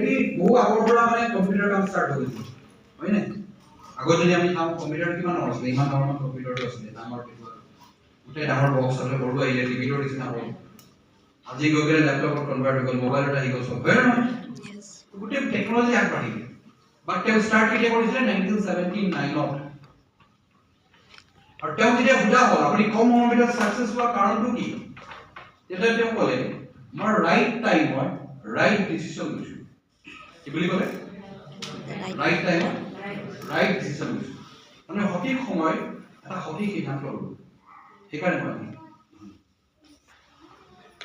Already বহু আগৰ পৰা মানে কম্পিউটাৰ কাম ষ্টাৰ্ট হৈ গৈছে হয় নাই আগত যদি আমি চাওঁ কম্পিউটাৰ কিমান ডাঙৰ আছিলে ইমান ডাঙৰ কম্পিউটাৰটো আছিলে ডাঙৰ গোটেই ডাঙৰ বক্স আছিলে সৰু আহিলে টিভিটোৰ নিচিনা হ'ল আজি গৈ গ'লে লেপটপত কনভাৰ্ট হৈ গ'ল মোবাইলত আহি গ'ল চব হয় নহয় গোটেই টেকন'লজি আগবাঢ়িলে বাট তেওঁ ষ্টাৰ্ট কেতিয়া কৰিছিলে 1979 আৰু তেওঁ যেতিয়া বুজা হ'ল আপুনি কম সময়ৰ ভিতৰত ছাকচেছ হোৱাৰ কাৰণটো কি তেতিয়া তেওঁ ক'লে মই ৰাইট টাইমত ৰাইট ডিচিশ্যন লৈছোঁ কি বুলি ক'লে ৰাইট টাইমত ৰাইট ডিচিশ্যন লৈছোঁ মানে সঠিক সময় এটা সঠিক সিদ্ধান্ত ল'লোঁ সেইকাৰণে মই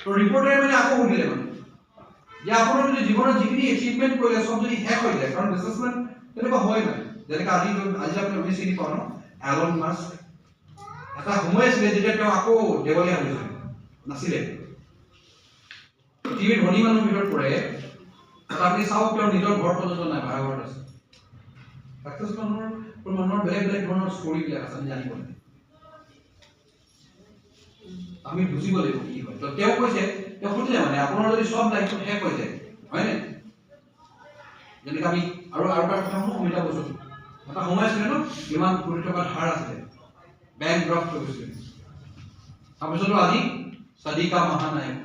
তো ৰিপৰ্টাৰে মানে আকৌ সুধিলে মানে যে আপোনাৰ যদি জীৱনত যিখিনি এচিভমেণ্ট কৰিলে চব যদি শেষ হৈ যায় কাৰণ বিজনেছমেন তেনেকুৱা হয় নাই যেনেকৈ আজি আপুনি চিনি পাওঁ ন এলন মাস্ক এটা সময় আছিলে যেতিয়া তেওঁ আকৌ দেৱলীয়া হৈছিল নাছিলে পৃথিৱীৰ ধনী মানুহৰ ভিতৰত পৰে আপুনি চাওক তেওঁৰ নিজৰ ঘৰ পৰ্যন্ত নাই ভাড়া ঘৰত আছে ছাকচেছ মানুহৰ বেলেগ বেলেগ ধৰণৰ ষ্টৰিবিলাক আছে আমি জানিব লাগে আমি বুজিব লাগিব কি হয় তো তেওঁ কৈছে তেওঁ সুধিলে মানে আপোনাৰ যদি সব লাইফত শেষ হৈ যায় হয় নে যেনেকৈ আমি আৰু এটা কথা শুনো অমিতাভ বচ্চন এটা সময় আছিলে ন কিমান কোটি টকা ধাৰ আছিলে বেংক ড্ৰফ্ট হৈ গৈছিলে তাৰপিছতো আজি চাদিকা মহানায়ক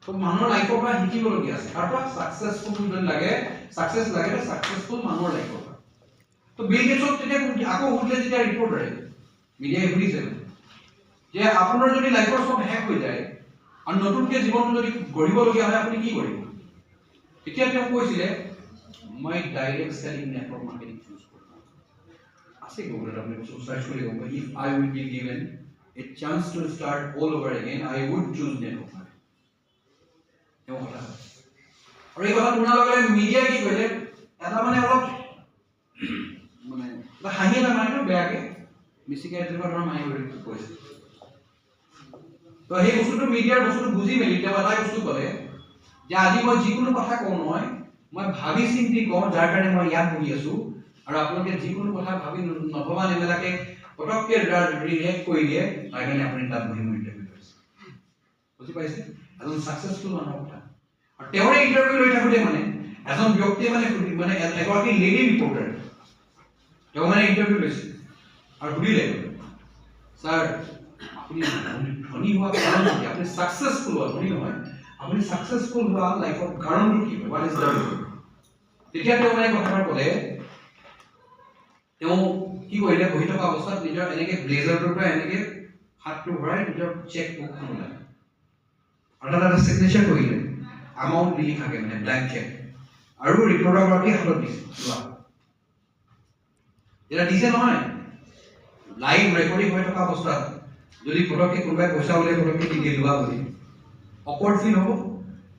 তো মানুহৰ লাইফৰ পৰা শিকিবলগীয়া আছে তাৰ পৰা ছাকচেছফুল যদি লাগে ছাকচেছ লাগে ছাকচেছফুল মানুহৰ লাইফৰ পৰা তো বিল গেটছক তেতিয়া আকৌ সুধিলে যেতিয়া ৰিপৰ্টাৰে মিডিয়াই সুধিছে যে আপোনাৰ যদি লাইফৰ সব শেষ হৈ যায় আৰু নতুনকৈ জীৱনটো যদি গঢ়িবলগীয়া হয় আপুনি কি কৰিব তেতিয়া তেওঁ কৈছিলে মই direct selling network marketing choose কৰিম আছে গুগলত আপুনি সাৰ্চ কৰি গম পাই if I will be given a chance to start all over again I would choose network marketing তেওঁ কথা আৰু এই কথা শুনাৰ লগে লগে মিডিয়াই কি কৰিলে এটা মানে অলপ মানে হাঁহি এটা মাৰিলো বেয়াকে মিছিকে তেনেকুৱা ধৰণৰ মাৰি কৈছে তো সেই বস্তুটো মিডিয়াৰ বস্তুটো বুজি মেলি তেওঁ এটা বস্তু ক'লে যে আজি মই যিকোনো কথা কওঁ নহয় মই ভাবি চিন্তি কওঁ যাৰ কাৰণে মই ইয়াত বহি আছো আৰু আপোনালোকে যিকোনো কথা ভাবি নভবা নেমেলাকে পটককে ৰিয়েক্ট কৰি দিয়ে তাৰ কাৰণে আপুনি তাত বহি মোৰ ইণ্টাৰভিউ লৈছে বুজি পাইছে এজন ছাকচেছফুল মানুহৰ কথা আৰু তেওঁৰে ইণ্টাৰভিউ লৈ থাকোঁতে মানে এজন ব্যক্তিয়ে মানে এগৰাকী লেডি ৰিপৰ্টাৰ তেওঁ মানে ইণ্টাৰভিউ লৈছে আৰু সুধিলে ছাৰ আপুনি ধনী হোৱা কাৰণ কি আপুনি ছাকচেছফুল হোৱা ধনী নহয় আপুনি ছাকচেছফুল হোৱা লাইফৰ কাৰণটো কি হোৱাট ইজ দ্য ৰিজন তেতিয়া তেওঁ মানে কথাষাৰ ক'লে তেওঁ কি কৰিলে বহি থকা অৱস্থাত নিজৰ এনেকৈ ব্লেজাৰটোৰ পৰা এনেকৈ হাতটো ভৰাই নিজৰ চেক বুকখন ওলাই আৰু এটা চিগনেচাৰ কৰিলে এমাউণ্ট দি লিখাকে মানে ব্লেংক চেক আৰু ৰিপৰ্টাৰগৰাকী হাতত দিছে লোৱা এতিয়া দিছে নহয় লাইভ ৰেকৰ্ডিং হৈ থকা অৱস্থাত যদি ফটককে কোনোবাই পইচা উলিয়াই ফটককে দি লোৱা বুলি অকৱাৰ্ড ফিল হ'ব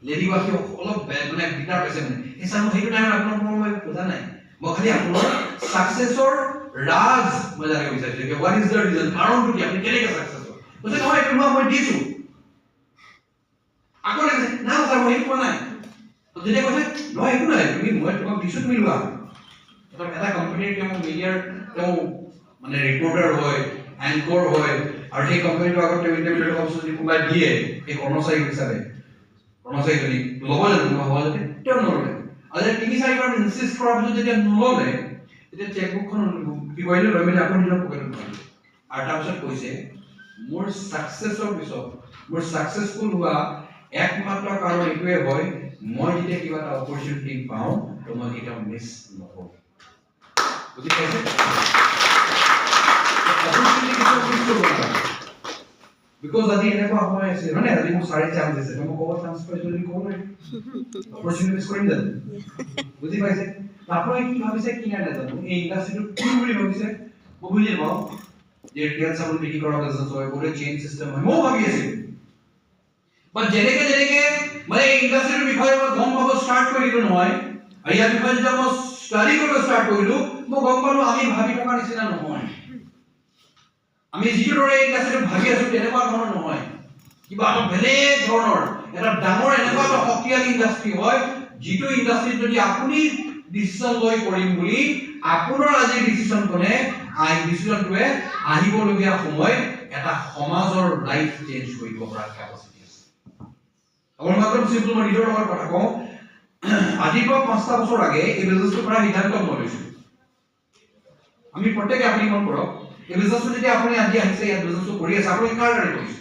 লেডিগৰাকী অলপ মানে বিটাৰ পাইছে মানে এই চাম সেইটো টাইমত আপোনাৰ মই বুজা নাই মই খালি আপোনাৰ ছাকচেছৰ ৰাজ মই জানিব বিচাৰিছোঁ যে হোৱাট ইজ দ্য ৰিজন কাৰণটো কি আপুনি কেনেকৈ ছাকচেছ হ'ল কৈছে নহয় এইটো মই দিছোঁ আকৌ লাগিছে না ছাৰ মই সেইটো কোৱা নাই যেতিয়া কৈছে নহয় একো নাই তুমি মই তোমাক দিছোঁ তুমি লোৱা এটা কোম্পানীৰ তেওঁ মিডিয়াৰ তেওঁ মানে ৰিপৰ্টাৰ হয় এংকৰ হয় আৰু সেই কোম্পানীটো আগত তেওঁ ইণ্টাৰভিউ অৱস্থা যদি কোনোবাই দিয়ে এই কৰ্মচাৰী হিচাপে কৰ্মচাৰীজনী ল'ব জানো নহ'ব যাতে তেওঁ নল'লে আৰু যেতিয়া 3-4বাৰ ইনচিষ্ট কৰাৰ পিছত যেতিয়া নল'লে তেতিয়া চেকবুকখন কি কৰিলে লৈ মেলি আকৌ নিজৰ পকেটত ভৰালে আৰু তাৰপিছত কৈছে মোৰ ছাকচেছৰ পিছত মোৰ ছাকচেছফুল হোৱা একমাত্ৰ কাৰণ এইটোৱে হয় মই যেতিয়া কিবা এটা অপৰচুনিটি পাওঁ তো মই কেতিয়াও মিছ নকৰোঁ বুজি পাইছে because আজি এনেকুৱা সময় আছে মানে আজি মোৰ চাৰি চান্স আছে মই ক'ব চান্স পাইছো যদি ক'ব নোৱাৰিম অপৰচুনিটি মিছ কৰিম জানো বুজি পাইছে আপুনি কি ভাবিছে কি নাই নাজানো এই ইণ্ডাষ্ট্ৰিটো কি বুলি ভাবিছে মই বুজি পাওঁ যে ৰিটেল চাবুন বিক্ৰী কৰা বিজনেছ হয় গোটেই চেইন চিষ্টেম হয় মই ভাবি আছিলো বাট যেনেকে মানে এই ইণ্ডাষ্ট্ৰিটোৰ বিষয়ে মই গম পাব ষ্টাৰ্ট কৰিলো নহয় আৰু ইয়াৰ বিষয়ে যেতিয়া মই ষ্টাডি কৰিব ষ্টাৰ্ট কৰিলো মই গম পালো আমি ভাবি থকা নিচিনা নহয় আমি যিদৰে ইণ্ডাষ্ট্ৰিটো ভাবি আছো তেনেকুৱা ধৰণৰ নহয় কিবা এটা বেলেগ ধৰণৰ এটা ডাঙৰ এনেকুৱা এটা শক্তিশালী ইণ্ডাষ্ট্ৰি হয় যিটো ইণ্ডাষ্ট্ৰিত যদি আপুনি ডিচিশ্যন লৈ কৰিম বুলি আপোনাৰ আজি ডিচিশ্যনটোৱে আহিবলগীয়া সময় এটা সমাজৰ লাইফ চেঞ্জ কৰিব পৰা কেপাচিটি আছে আমাৰ মাত্ৰ চিম্পল মই নিজৰ লগত কথা কওঁ আজিৰ পৰা 5টা বছৰ আগে এই বিজনেছটো কৰা সিদ্ধান্ত মই লৈছো আমি প্ৰত্যেকে আপুনি মন কৰক এই বিজনেছটো যেতিয়া আপুনি আজি আহিছে ইয়াত বিজনেছটো কৰি আছে আপুনি কাৰ কাৰণে কৰিছে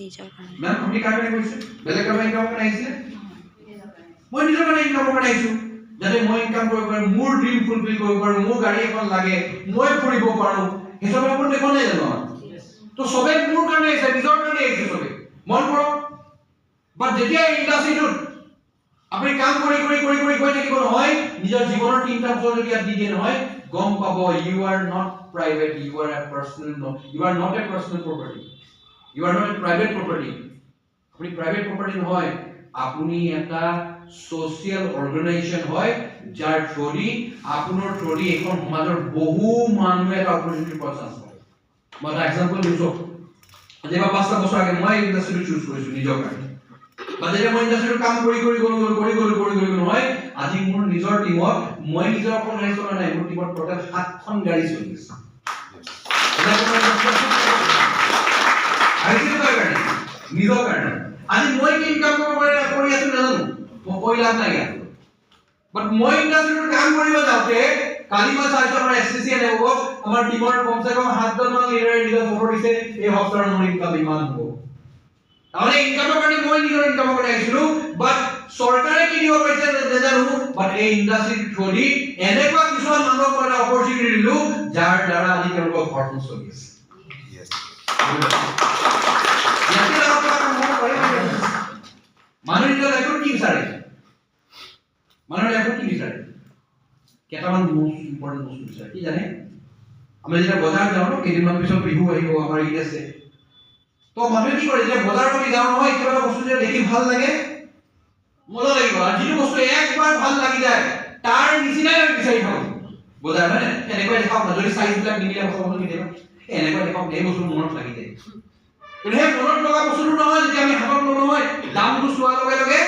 নিজৰ কাৰণে না আপুনি কাৰ কাৰণে কৰিছে বেলেগ কামে ইনকাম কাৰণে আহিছে মই নিজৰ কাৰণে ইনকাম কাৰণে আহিছো যাতে মই ইনকাম কৰিব পাৰো মোৰ ড্ৰিম ফুলফিল কৰিব পাৰো মোৰ গাড়ী এখন লাগে মই ফুৰিব পাৰো হেচবে আপুনি দেখোন নাই জানো তো সবে মোৰ কাৰণে আহিছে নিজৰ কাৰণে আহিছে সবে মন কৰক বাট যেতিয়া ইণ্ডাষ্ট্ৰিটোত আপুনি কাম কৰি গৈ থাকিব নহয় নিজৰ জীৱনৰ 3টা বছৰ যদি ইয়াত দি দিয়ে নহয় গম পাব you are not private you are a personal you are not a personal property you are not a private property আপুনি প্ৰাইভেট প্ৰপাৰ্টি নহয় আপুনি এটা সোশ্যাল অৰ্গানাইজেশ্যন হয় যাৰ থ্ৰুদি আপোনাৰ থ্ৰুদি এখন সমাজৰ বহু মানুহে এটা অপৰচুনিটি পোৱা চান্স পায় মই এটা এক্সাম্পল দিছো আজি 5টা বছৰ আগে মই ইণ্ডাষ্ট্ৰিটো চুজ কৰিছো নিজৰ কাৰণে বাজেটে মই ইণ্ডাষ্ট্ৰিটো কাম কৰি গলো নহয় আজি মোৰ নিজৰ টিমত মই নিজৰ অকল গাড়ী চলা নাই মোৰ টিমত টোটেল 7খন গাড়ী চলি আছে নিজৰ কাৰণে আজি মই কি ইনকাম কৰি আছো নাজানো মই কৈ লাভ নাই ইয়াত বাট মই ইণ্ডাষ্ট্ৰিটোত কাম কৰিব যাওঁতে কালি মই চাইছো আমাৰ এসসি নেব আমাৰ টিমৰ কমসে কম 7জন মান লিডাৰে নিজৰ খবৰ দিছে এই সপ্তাহৰ মোৰ ইনকাম ইমান হ'ব তাহলে ইনকামৰ কাৰণে মই নিজৰ ইনকামৰ কাৰণে আহিছিলো বাট চৰকাৰে কি দিব পাৰিছে নাজানো বাট এই ইণ্ডাষ্ট্ৰি থ্ৰুদি এনেকুৱা কিছুমান মানুহক মই অপৰচুনিটি দিলো যাৰ দ্বাৰা আজি তেওঁলোকৰ ঘৰখন চলি আছে মানুহ নিজৰ লাইফত কি বিচাৰে মানুহৰ লাইফত কি বিচাৰে কেইটামান মোষ্ট ইম্পৰ্টেণ্ট বস্তু বিচাৰে কি জানে আমি যেতিয়া বজাৰ যাওঁ ন কেইদিনমান পিছত বিহু আহিব আমাৰ ঈদ আছে তো মানুহে কি কৰে যে বজাৰত আমি যাওঁ নহয় কিবা বস্তু যে দেখি ভাল লাগে মজা লাগিব আৰু যিটো বস্তু একবাৰ ভাল লাগি যায় তাৰ নিচিনাই বিচাৰি থাকো বজাৰ মানে এনেকৈ দেখাও না যদি সাইজ বিলাক নিমিলে বস্তু কেতিয়াবা এনেকৈ দেখাও এই বস্তু মনত লাগি যায় কিন্তু সেই মনত লগা বস্তুটো নহয় যেতিয়া আমি হাতত লওঁ নহয় দামটো চোৱাৰ লগে লগে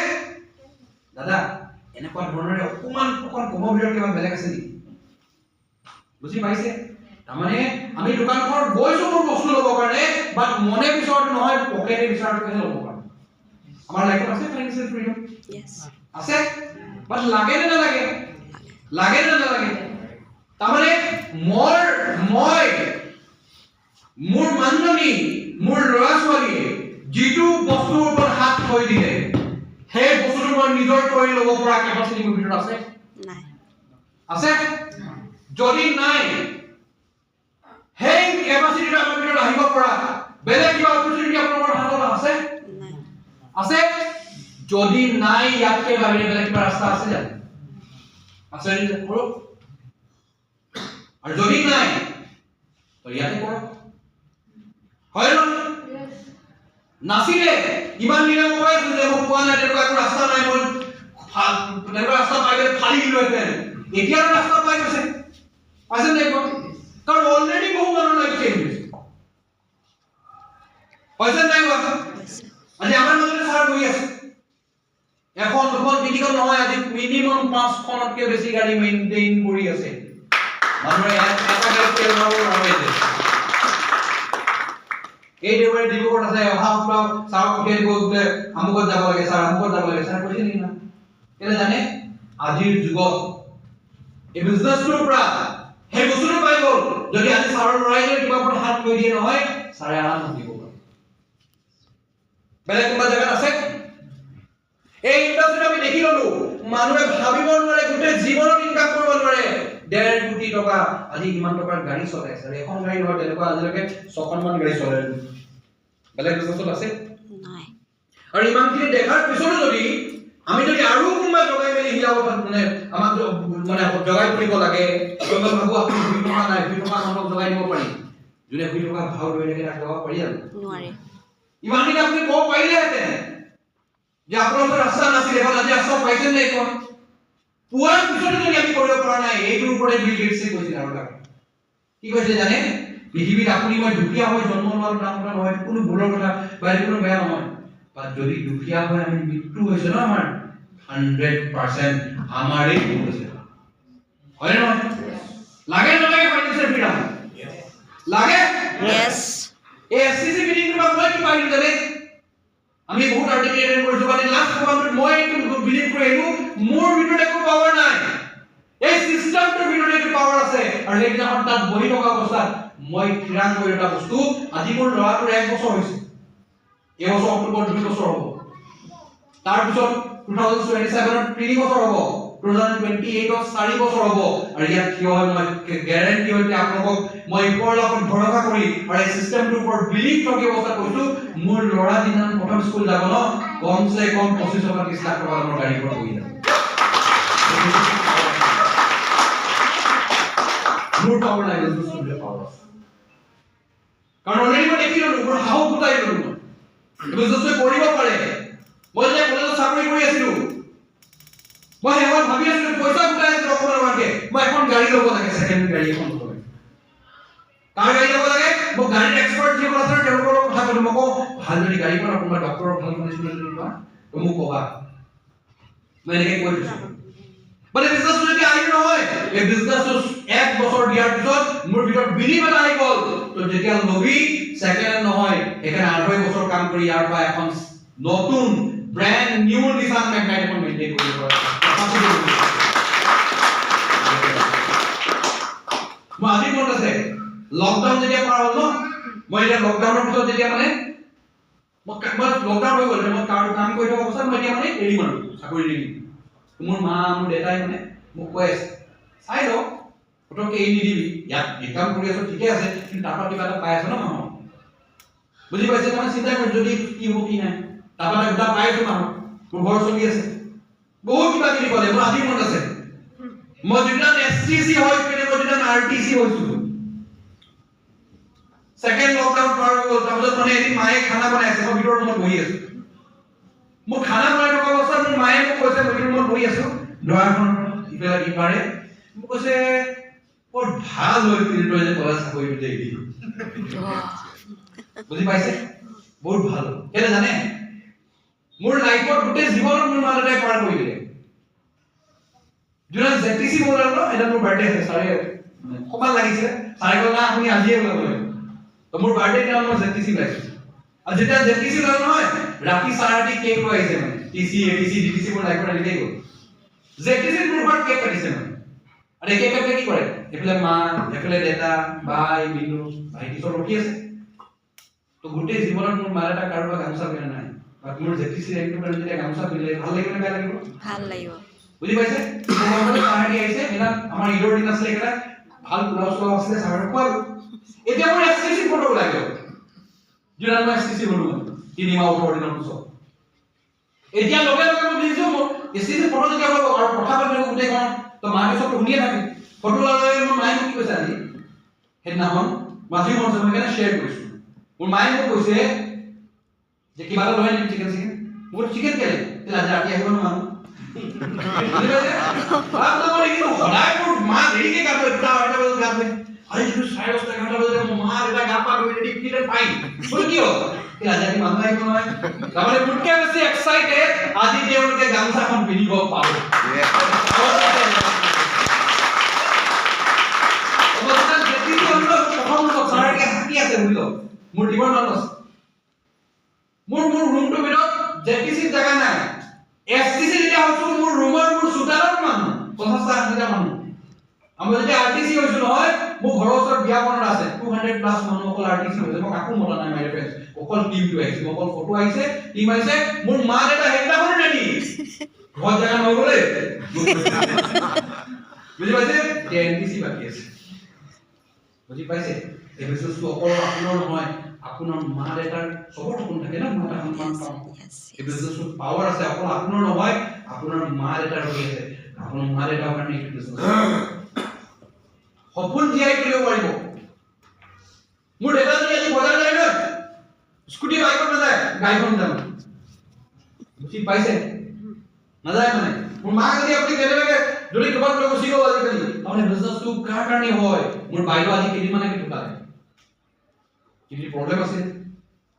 দাদা এনেকুৱা ধৰণৰে অকমান কমৰ ভিতৰত কিবা বেলেগ আছে নেকি বুজি পাইছে তাৰমানে আমি দোকানখনত গৈছো মোৰ বস্তু ল'ব কাৰণে বাট মনে বিচৰাটো নহয় পকেটে বিচৰাটোহে ল'ব কাৰণে আমাৰ লাইফত আছে ফাইনেন্সিয়েল ফ্ৰীডম yes আছে বাট লাগে নে নালাগে তাৰমানে মোৰ মানুহজনী মোৰ ল'ৰা ছোৱালীয়ে যিটো বস্তুৰ ওপৰত হাত থৈ দিলে সেই বস্তুটো মই নিজৰ কৰি ল'ব পৰা কেপাচিটি মোৰ ভিতৰত আছে নাই আছে যদি নাই সেই কেপাচিটিটো আমাৰ ভিতৰত আহিব পৰা বেলেগ কিবা অপৰচুনিটি আপোনাৰ হাতত আছে নাই আছে যদি নাই ইয়াতকে বাহিৰে বেলেগ কিবা ৰাস্তা আছে জানো আছে নে কৰক আৰু যদি নাই তো ইয়াতে কৰক হয় ন নাছিলে ইমান দিনে কৈ আছো যে মোক কোৱা নাই তেনেকুৱা একো ৰাস্তা নাই মই তেনেকুৱা ৰাস্তা পাই গ'লে ফালি দিলোহেঁতেন এতিয়া ৰাস্তা পাই গৈছে পাইছে নাই কাৰণ অলৰেডি বহু মানুহ লাইফ চেঞ্জ হৈছে পাইছে নাই আজি আমাৰ মাজতে ছাৰ বহি আছে এখন দুখন তিনিখন নহয় আজি মিনিমাম 5খনতকৈ বেছি গাড়ী মেইনটেইন কৰি আছে মানুহে এটা গাড়ী তেল ভৰাব নোৱাৰে এই দেওবাৰে ডিব্ৰুগড়ত আছে অহা সপ্তাহ ছাৰক পঠিয়াই দিব বোলে আমুকত যাব লাগে ছাৰ কৈছে নেকি না কেলে জানে আজিৰ যুগত এই বিজনেছটোৰ পৰা সেই বস্তুটো পাই গ'ল যদি আজি ছাৰৰ লৰাই যদি কিবা ওপৰত হাত থৈ দিয়ে নহয় ছাৰে আৰাম দিব পাৰে বেলেগ কোনোবা জেগাত আছে এই ইণ্ডাষ্ট্ৰিত আমি দেখি ললো মানুহে ভাবিব নোৱাৰে গোটেই জীৱনত ইনকাম কৰিব নোৱাৰে 1.5 কোটি টকা আজি ইমান টকাৰ গাড়ী চলাই আছে এখন গাড়ী নহয় তেনেকুৱা আজিলৈকে 6খন মান গাড়ী চলাই বেলেগ বিজনেছত আছে নাই আৰু ইমানখিনি দেখাৰ পিছতো যদি আমি যদি আৰু কোনোবা জগাই মেলি হিলাব মানে আমাক মানে জগাই ফুৰিব লাগে মই ভাবো আপুনি 2 টকা নাই 2 টকা মানুহক জগাই দিব পাৰি যোনে 2 টকা ভাও লৈ থাকে তাক জগাব পাৰি জানো নোৱাৰে ইমানখিনি আপুনি ক'ব পাৰিলেহেঁতেন যে আপোনাৰ ৰাস্তা নাছিল এখন আজি ৰাস্তা পাইছে নাই কোৱা পুৱাৰ পিছতো যদি আমি কৰিব পৰা নাই এইটোৰ ওপৰতে বিল গেটছে কৈছিল আৰু কি কৈছে জানে পৃথিৱীত আপুনি মই দুখীয়া হৈ জন্ম লোৱাৰ নাম কথা নহয় কোনো ভুলৰ কথা বা কোনো বেয়া নহয় বাট যদি দুখীয়া হৈ আমি মৃত্যু হৈছে ন আমাৰ 100% আমাৰেই ভুল হৈছে হয় নে নহয় লাগে নালাগে ফাইনেন্সিয়েল ফ্ৰীডম লাগে yes এই এসসি মিটিংটো মই কি পাইছো জানে আমি বহুত আৰ্টিকুলেটেড কৰিছো মানে লাষ্ট সময়ত মই এইটো বিলিভ কৰি আহিলো মোৰ ভিতৰত একো পাৱাৰ নাই এই সিস্টেমটোৰ ভিতৰত একো পাৱাৰ আছে আৰু সেইদিনাখন তাত বহি থকা অৱস্থাত মই থিৰাং কৰি এটা বস্তু আজি মোৰ ল'ৰাটোৰ 1 বছৰ হৈছে এই বছৰ অক্টোবৰ 2 বছৰ হ'ব তাৰ পিছত 2027 ত 3 বছৰ হ'ব 2028 ত 4 বছৰ হ'ব আৰু ইয়াত কি হয় মই গ্যাৰান্টি হয় আপোনালোকক মই ওপৰৰ লগত ভৰসা কৰি আৰু এই সিস্টেমটোৰ ওপৰত বিলিভ কৰি অৱস্থা কৈছো মোৰ ল'ৰা দিনাখন প্ৰথম স্কুল যাব ন কমসে কম 25 টকা 30 লাখ টকা মোৰ গাড়ীৰ পৰা হৈ যাব মোৰ পাৱাৰ নাই স্কুললে পাৱাৰ কাৰণ অলৰেডি মই দেখি ললো মোৰ হাও গোটাই ললো বিজনেছে কৰিব পাৰে মই যে কলেজত চাকৰি কৰি আছিলো মই এবাৰ ভাবি আছিলো পইচা গোটাই আছিলো অকমানকে মই এখন গাড়ী ল'ব লাগে সেকেন্ড গাড়ী এখন ল'ব লাগে কাৰ গাড়ী ল'ব লাগে মই গাড়ীৰ এক্সপাৰ্ট যি আছে তেওঁলোকৰ লগত কথা কলো মোক ভাল যদি গাড়ী পৰা কোনোবা ডক্টৰৰ ভাল মানিছিল যদি কোৱা তো মোক কবা মই এনেকৈ কৈ দিছো মানে বিজনেছ যদি আহি নহয় এই বিজনেছটো 1 বছৰ দিয়াৰ পিছত মোৰ ভিতৰত বিলিভ এটা আহি গ'ল তো যেতিয়া লবি সেকেন্ড নহয় এখানে 8 বছৰ কাম কৰি ইয়াৰ পৰা এখন নতুন ব্ৰ্যান্ড নিউ নিসান ম্যাগনাইট এখন মেইনটেইন কৰিব পৰা মই আজি মনত আছে লকডাউন যেতিয়া পাৰ হ'ল মই এতিয়া লকডাউনৰ পিছত যেতিয়া মানে মই লকডাউন হৈ গ'ল মই কাম কৰি থকা অৱস্থাত মই এতিয়া মানে এৰি মাৰো চাকৰি এৰি মোৰ মা মোৰ দেউতাই মানে মোক কৈ আছে চাই লও ফটকে এৰি নিদিবি ইয়াত ইনকাম কৰি আছো ঠিকে আছে কিন্তু তাৰ পৰা কিবা এটা পাই আছো ন মানুহ বুজি পাইছে মানে চিন্তা কৰি যদি কি হ'ব কি নাই তাৰ পৰা এটা পাই আছো মানুহ মোৰ ঘৰ চলি আছে বহুত কিবা কিবি ক'লে মোৰ আজি মনত আছে মই যেতিয়া এসটিসি হৈ পেলাই মই যেতিয়া আৰটিসি হৈছো সেকেন্ড লকডাউন পাৰ হৈ গ'ল তাৰপিছত মানে এদিন মায়ে খানা বনাই আছে মই ভিতৰৰ ৰুমত বহি আছো মই খানা বনাই থকা অৱস্থাত মোৰ মায়ে মোক কৈছে মই ভিতৰৰ ৰুমত বহি আছো দৰাখন ইফালে ইপাৰে মোক কৈছে বৰ ভাল হৈ কিন্তু যে কলেজ চাকৰি যে এৰি বুজি পাইছে বহুত ভাল কেলে জানে মোৰ লাইফত গোটেই জীৱনত মোৰ মালটাই পাৰ কৰি দিলে যোনা জেটিসি বলাৰ ন এটা মোৰ বাৰ্থডে আছে সাৰে সমান লাগিছে সাৰে গলা আপুনি আজিয়ে ওলাব তো মোৰ বাৰ্থডে দিনা মই জেটিসি পাইছো আৰু যেতিয়া জেটিসি ওলাল নহয় ৰাতি সাৰাটি কেক লৈ আহিছে মানে টিসি এটিসি ডিটিসি মোৰ লাইফত আনি গ'ল জেটিসি মোৰ ঘৰত কেক কাটিছে মানে আৰু কেক কাটি কি কৰে এফালে মা এফালে দেতা ভাই মিনু ভাইটি চব ৰখি আছে তো গোটেই জীৱনত মোৰ মালটা কাৰোবাৰ গামছা পিন্ধা নাই মোৰ জেটিসি ৰেংকটো কাৰণে যেতিয়া গামছা পিন্ধে ভাল লাগিব নে বেয়া লাগিব ভাল লাগিব বুজি পাইছে মই সাহাৰি আহিছে এনা আমাৰ ইডৰ দিন আছে এটা ভাল ব্লাউজ লোৱা আছে সাহাৰি কোৱা এতিয়া মোৰ এসটিসি ফটো ওলাই গ'ল যোনা মই এসটিসি হলো 3 মাহ ওপৰ দিনৰ পিছত এতিয়া লগে লগে মই বুজিছো মোৰ এসটিসি ফটো যেতিয়া হ'ব আৰু কথা পাতিব গোটেই খন তো মায়ে চব শুনিয়ে থাকে ফটো লগালে মোৰ মায়ে কি কৈছে আজি হেদিনাখন মাঝি মন মই কেনে শ্বেয়াৰ কৰিছো মোৰ মায়ে মোক কৈছে যে কিবা এটা লৈ আনিবি চিকেন মোৰ চিকেন কেলে তেলা ৰাতি আহিব ন মানুহ বুজি পাইছে আপোনাৰ কি সদায় মোৰ মা দেৰিকে কাটে দুটা আঢ়ৈটা বজাত কাটে আজি যদি 5:30 ঘণ্টা বজাত মোৰ মা এটা গা পা ধুই ৰেডি ফিট এণ্ড ফাইন বল কি হ'ল তেলা আজি মানুহ আহিব নহয় তাৰমানে মুটকে বেছি এক্সাইটেড আজি তেওঁলোকে গামছাখন পিন্ধিব পাব অৱস্থাত যেতি হলো প্ৰথম বছৰকে হাকি আছে বুলিলো মোৰ জীৱন নলছ মোৰ ৰুমটো ভিতৰত জেটিসি জায়গা নাই এসটিসি যেতিয়া হৈছো মোৰ ৰুমৰ মোৰ চুটাৰৰ মানুহ 50-60 মানুহ আমি যেতিয়া আৰটিসি হৈছো নহয় মোৰ ঘৰৰ ওচৰত বিয়া বনৰ আছে 200 প্লাস মানুহ অকল আৰটিসি হৈছে মই কাকো মতা নাই মাই ফ্ৰেন্ডছ অকল টিমটো আহিছে অকল ফটো আহিছে টিম আহিছে মোৰ মা এটা হেডা কৰি ৰেডি ঘৰ জায়গা নগলে বুজি পাইছে এনটিসি বাকি আছে বুজি পাইছে এই বিজনেছটো অকল আপোনাৰ নহয় আপোনাৰ মা দেউতাৰ সবৰ সপোন থাকে না মা সন্মান পাওঁ এই বিজনেছটো পাৱাৰ আছে অকল আপোনাৰ নহয় আপোনাৰ মা দেউতাৰ হৈ আছে আপোনাৰ মা দেউতাৰ কাৰণে এই বিজনেছ সপোন জীয়াই কৰিব পাৰিব মোৰ দেউতা যদি আজি বজাৰ যায় ন স্কুটি বাইকত নাযায় গাড়ীখন যাব বুজি পাইছে নাযায় মানে মোৰ মা যদি আপুনি কেনেবাকে যদি ক'ৰবাত লৈ গুচি গ'ল আজিকালি আপুনি বিজনেছটো কাৰ কাৰণে হয় মোৰ বাইদেউ আজি কেইদিন মানে কি ঢুকালে যদি প্ৰবলেম আছে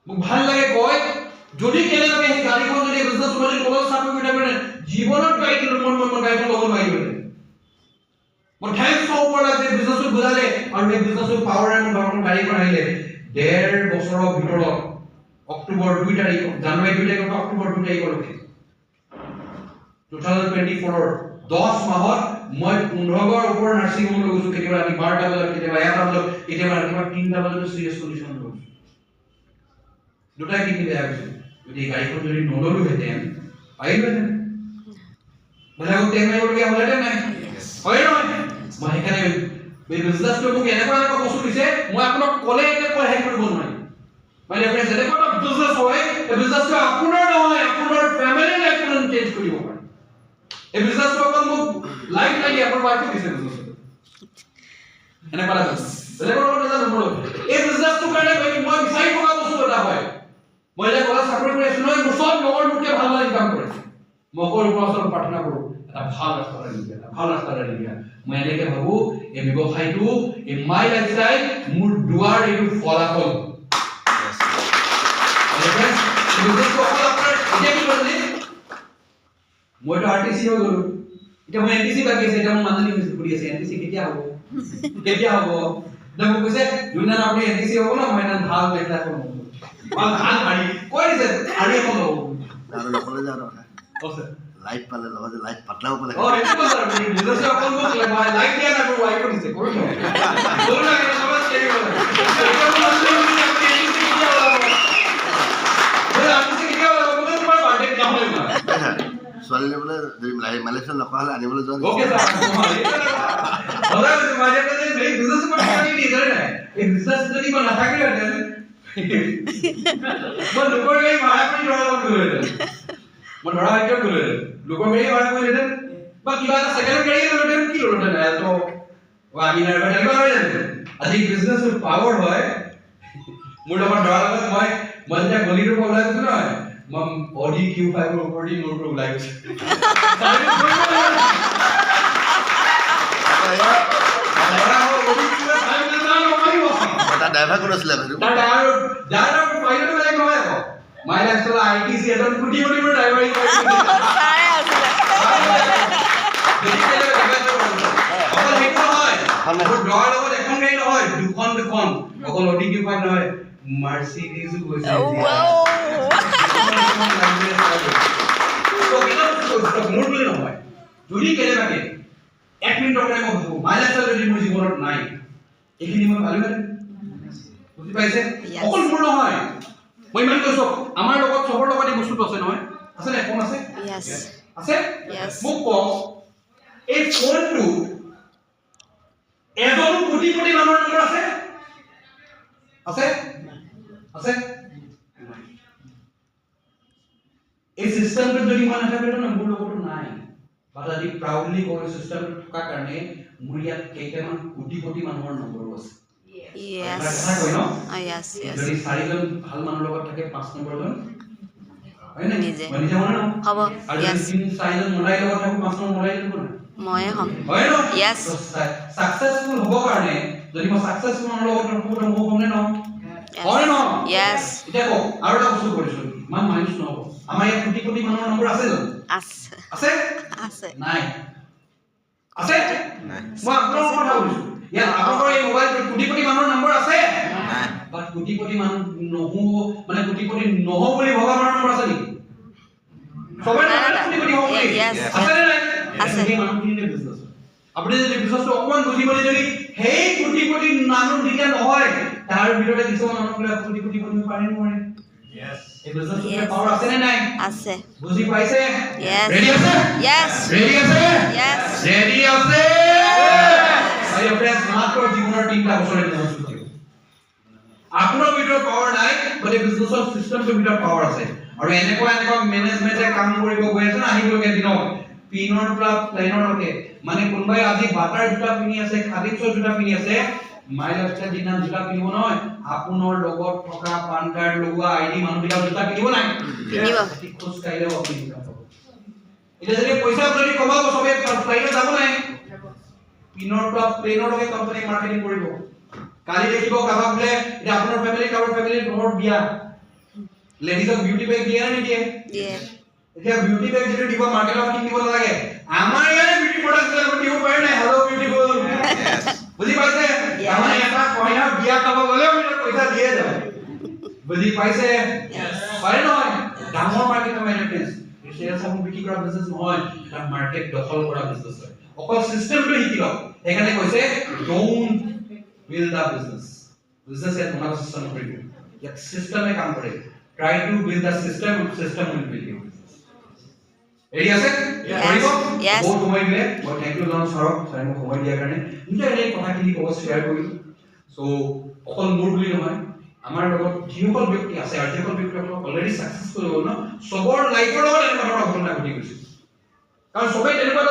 মোক ভাল লাগে কয় যদি কেনেবাকে সেই গাড়ীখন যদি বিজনেছ কৰি কলেজ চাকৰি কৰি থাকে জীৱনত গাড়ীটো মই গাড়ীখন ল'ব নোৱাৰিব মই থ্যাঙ্কস ওপৰ আছে বিজনেছটো বুজালে আৰু এই বিজনেছটো পাৱাৰ আৰু গাড়ীখন আহিলে 1.5 বছৰৰ ভিতৰত অক্টোবৰ 2 তাৰিখ জানুৱাৰী 2 তাৰিখৰ পৰা অক্টোবৰ 2 তাৰিখলৈকে 2024 10 মাহত মই 15 ওপৰ নাৰ্ছিং হোম লৈ গৈছো কেতিয়াবা ৰাতি 12টা বজাত কেতিয়াবা 1টা বজাত কেতিয়াবা ৰাতিপুৱা 3টা বজাত সিৰিয়াছ কণ্ডিশ্যন লৈ গৈছো দুটাই কিডনি বেয়া হৈছে যদি গাড়ীখন যদি নললো হেতেন পাৰিলেহেঁতেন বেলেগক তেল মাৰিবলগীয়া হ'লেহেঁতেন নাই হয় নহয় মই সেইকাৰণে এই বিজনেছটো মোক এনেকুৱা বস্তু দিছে মই আপোনাক ক'লে এতিয়া কৈ শেষ কৰিব নোৱাৰিম মানে ফ্ৰেণ্ডছ এনেকুৱা এটা বিজনেছ হয় এই বিজনেছটো আপোনাৰ নহয় আপোনাৰ ফেমিলি লাইফটো চেঞ্জ কৰিব পাৰে এই বিজনেছটো অকল মোক লাইফ লাগি আপোনাৰ ৱাইফো দিছে বিজনেছটো এনেকুৱা লাগে বেলেগৰ লগত নাজানো মোৰ এই বিজনেছটো কাৰণে মই বিচাৰি থকা বস্তু এটা হয় মই যে কলেজ চাকৰি কৰি আছো নহয় মোৰ সব লগৰ মোতকে ভাল ভাল ইনকাম কৰে মই অকল ওপৰত প্ৰাৰ্থনা কৰোঁ এটা ভাল ৰাস্তাৰে দিয়া মই এনেকে ভাবো এই ব্যৱসায়টো এই মাই লাইফষ্টাইল মোৰ দুৱাৰ এইটো ফলাফল মইতো আৰটিসি হৈ গলো এতিয়া মই এনটিসি বাকি আছে এতিয়া মোৰ মানুহজনী ঘূৰি আছে এনটিসি কেতিয়া হ'ব মোক কৈছে যোনদিনা আপুনি এনটিসি হ'ব ন মই ইমান ভাল বেটা কৰোঁ ভাল গাড়ী কৈ দিছে গাড়ী এখন ল'ব আৰু নকলে যা লাইট পালে লগত লাইট পাতলাও পালে এইটো কথা আপুনি বিজনেছ অকল মোক লাইট দিয়া না মোৰ ৱাইফ দিছে কৰোঁ না সমাজ কেৰি কৰে ছোৱালীলে বোলে যদি মালেকশ্যন নকৰা হ'লে আনিবলৈ যোৱা ওকে ছাৰ হ'লে মাজে মাজে এই বিজনেছ কৰি থাকি নিজৰে নাই এই বিজনেছ যদি মই নাথাকিলে মই লোকৰ গাড়ী ভাড়া কৰি ধৰা গ'লো লোকৰ গাড়ী ভাড়া কৰিলেহেঁতেন বা কিবা এটা ছেকেণ্ড গাড়ী ল'লেহেঁতেন কি ল'লোহেঁতেন তো আমি তেনেকুৱা হৈ যাবহেঁতেন আজি বিজনেছৰ পাৱাৰ হয় মোৰ লগত ধৰাৰ লগত মই যেতিয়া গলিটোৰ পৰা ওলাই গৈছো নহয় মই অডি Q5 ৰ ওপৰ দি মোৰ পৰা ওলাই গৈছো এটা ড্ৰাইভাৰ কোন আছিলে বাইদেউ তাৰ ড্ৰাইভাৰ পাইলট বেলেগ নহয় আকৌ মাই লাইফষ্টাইল আইটিসি এজন কোটি কোটি ড্ৰাইভাৰ ছাৰে আছিলে অকল সেইটো নহয় মোৰ ড্ৰাইভাৰ লগত এখন গাড়ী নহয় দুখন অকল অডি Q5 নহয় মাৰ্চিডিজো গৈছে মোৰ বুলি নহয় যদি কেনেবাকে 1 মিনিটৰ কাৰণে মই ভাবো মাই লাইফষ্টাইল যদি মোৰ জীৱনত নাই এইখিনি মই ভাবিলে বুজি পাইছে অকল মোৰ নহয় মই ইমান কৈছো আমাৰ লগত সবৰ লগত এই বস্তুটো আছে নহয় আছে নে ফোন আছে Yes. আছে Yes. মোক কওক এই ফোনটো এজন কোটি কোটি মানুহৰ নম্বৰ আছে আছে আছে এই সিস্টেমটো যদি মই নাথাকিলে ন মোৰ লগতো নাই বাট আজি প্ৰাউডলি কৈ সিস্টেমটো থকা কাৰণে মোৰ ইয়াত কেইটামান কোটি কোটি মানুহৰ নম্বৰো আছে Yes. Yes, yes. যদি 4জন ভাল মানুহৰ লগত থাকে 5 নম্বৰজন হয় না নিজে। মই নিজে মনে ন হ'ব। আৰু Yes. যদি 4জন মলাই লগত থাকে 5 নম্বৰ মলাই দিব না ময়ে হ'ম হয় ন Yes. সাকসেসফুল হ'ব কাৰণে যদি মই সাকসেসফুল মানুহৰ লগত থাকো তো মই হ'ম নে ন হয় ন Yes. এতিয়া কওক আৰু এটা বস্তু কৰিছো ইমান মাইনাস নহব আমাৰ ইয়াত কোটি কোটি মানুহৰ নম্বৰ আছে জানো আছে আছে আছে নাই আছে মই আপোনাৰ কথা কৈছো ইয়াত আপোনালোকৰ এই মোবাইলটোত কোটি কোটি মানুহৰ নম্বৰ আছে বাট কোটি কোটি মানুহ নহব মানে কোটি কোটি নহব বুলি ভবা মানুহৰ নম্বৰ আছে নেকি সবাই কোটি কোটি হ'ব বুলি Yes. আছে নে নাই আছে। সেই মানুহখিনিয়ে বিজনেছ আপুনি যদি বিজনেছটো অকমান বুজিবলৈ যদি সেই কোটি কোটি মানুহ যেতিয়া নহয় তাৰ ভিতৰতে কিছুমান মানুহবিলাক কোটি কোটি মানুহ পাৰে নোৱাৰে এই বিজনেছটোৰ Yes. পাৱাৰ আছে নে নাই আছে বুজি পাইছে Yes. ৰেডি আছে Yes. ৰেডি আছে Yes. ৰেডি আছে আই ফ্ৰেন্ডছ মাত্ৰ জীৱনৰ 3টা বছৰে বিজনেছ কৰিব আপোনাৰ ভিতৰত পাৱাৰ নাই মানে বিজনেছৰ সিস্টেমটোৰ ভিতৰত পাৱাৰ আছে আৰু এনেকুৱা মেনেজমেন্টে কাম কৰিব গৈ আছে না আহিবলগীয়া দিনত পিনৰ পৰা প্লেনৰলৈকে মানে কোনোবাই আজি বাটাৰ জোতা পিনি আছে খাদিছৰ জোতা পিনি আছে মাই লাইফষ্টাইল দিনা জোতা পিনিব নহয় আপোনাৰ লগত থকা পান কাৰ্ড লগোৱা আইডি মানুহবিলাক জোতা পিনিব নাই পিন্ধিব। খোজ কাঢ়িলেও আপুনি জোতা পাব এতিয়া যদি পইচা যদি কমাব সবে ফ্লাইটত যাব নাই পিনৰ পৰা প্লেনৰলৈকে কোম্পানী মাৰ্কেটিং কৰিব কালি দেখিব কাবাক বোলে এতিয়া আপোনাৰ ফেমিলি কাৰোবাৰ ফেমিলিৰ ঘৰত বিয়া লেডিজক বিউটি বেগ দিয়ে নে নিদিয়ে দিয়ে এতিয়া বিউটি বেগ যদি দিব মাৰ্কেটত কিনিব নালাগে আমাৰ ইয়াৰে বিউটি প্ৰডাক্ট বিলাক দিব পাৰে নাই হেল্ল বিউটিফুল বুজি পাইছে আমাৰ এটা কইনা বিয়া খাব গ'লেও পইচা দিয়ে যায় বুজি পাইছে হয় নহয় ডাঙৰ মাৰ্কেট মানে ফ্ৰেন্স শ্বেয়াৰ সামগ্ৰী বিক্ৰী কৰা বিজনেছ নহয় এটা মাৰ্কেট দখল কৰা বিজনেছ হয় অকল সিস্টেমটো শিকি লওক সেইকাৰণে কৈছে don't build a business business এট বনাব সিস্টেম কৰিব ইয়াত সিস্টেমে কাম কৰে try to build a system system will build you ready আছে কৰিব yes. বহুত সময় দিলে মই থ্যাংক ইউ জনাম ছাৰক ছাৰে মোক সময় দিয়াৰ কাৰণে দুটা এই কথাখিনি ক'ব শ্বেয়াৰ কৰিলোঁ সো অকল মোৰ বুলি নহয় আমাৰ লগত যিসকল ব্যক্তি আছে আৰু যিসকল ব্যক্তিসকল অলৰেডি সাকসেসফুল হ'ল ন সবৰ লাইফৰ লগত এনেকুৱা ধৰণৰ ঘটনা ঘটি গৈছে কাৰণ সবেই তেনেকুৱা